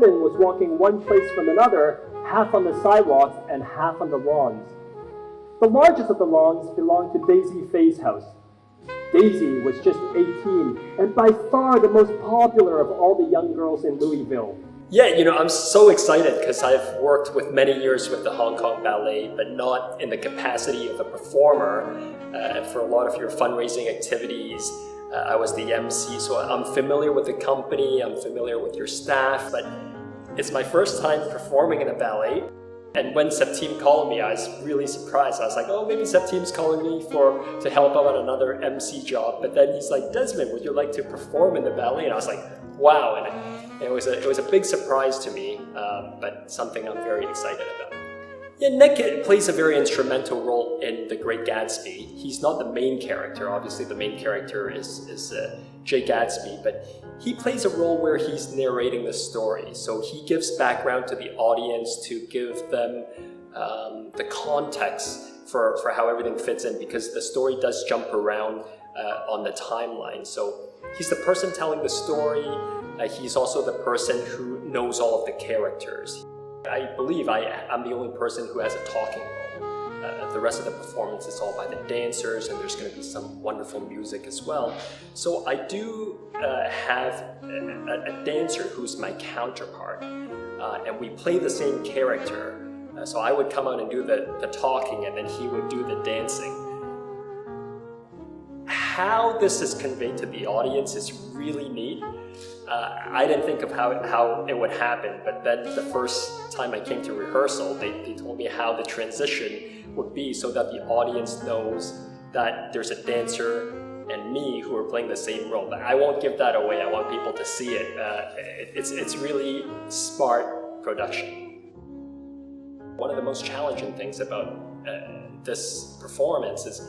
London was walking one place from another, half on the sidewalks and half on the lawns. The largest of the lawns belonged to Daisy Faye's house. Daisy was just 18 and by far the most popular of all the young girls in Louisville. Yeah, I'm so excited because I've worked with many years with the Hong Kong Ballet, but not in the capacity of a performer. For a lot of your fundraising activities, I was the MC, so I'm familiar with the company, I'm familiar with your staff, but it's my first time performing in a ballet. And when Septime called me, I was really surprised. I was like, oh, maybe Septime's calling me to help out on another MC job. But then he's like, Desmond, would you like to perform in the ballet? And I was like, wow. And it was a big surprise to me, but something I'm very excited about. Yeah, Nick plays a very instrumental role in The Great Gatsby. He's not the main character. Obviously, the main character is Jay Gatsby, but he plays a role where he's narrating the story. So he gives background to the audience to give them the context for how everything fits in, because the story does jump around on the timeline. So he's the person telling the story. He's also the person who knows all of the characters. I believe I'm the only person who has a talking role. The rest of the performance is all by the dancers, and there's going to be some wonderful music as well. So I do have a dancer who's my counterpart, and we play the same character. So I would come out and do the talking, and then he would do the dancing. How this is conveyed to the audience is really neat. I didn't think of how it would happen, but then the first time I came to rehearsal, they told me how the transition would be so that the audience knows that there's a dancer and me who are playing the same role. But I won't give that away. I want people to see it. It's really smart production. One of the most challenging things about this performance is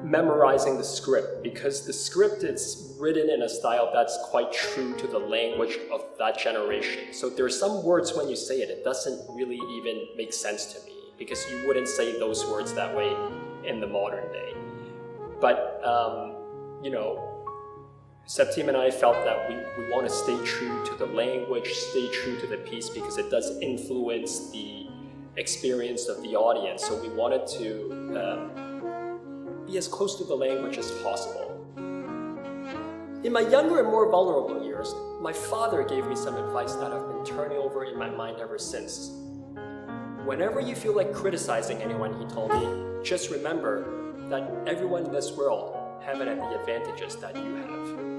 memorizing the script, because the script is written in a style that's quite true to the language of that generation. So there are some words when you say it doesn't really even make sense to me, because you wouldn't say those words that way in the modern day. But, Septime and I felt that we want to stay true to the language, stay true to the piece, because it does influence the experience of the audience. So we wanted to be as close to the language as possible. In my younger and more vulnerable years, my father gave me some advice that I've been turning over in my mind ever since. Whenever you feel like criticizing anyone, he told me, just remember that everyone in this world have it at the advantages that you have.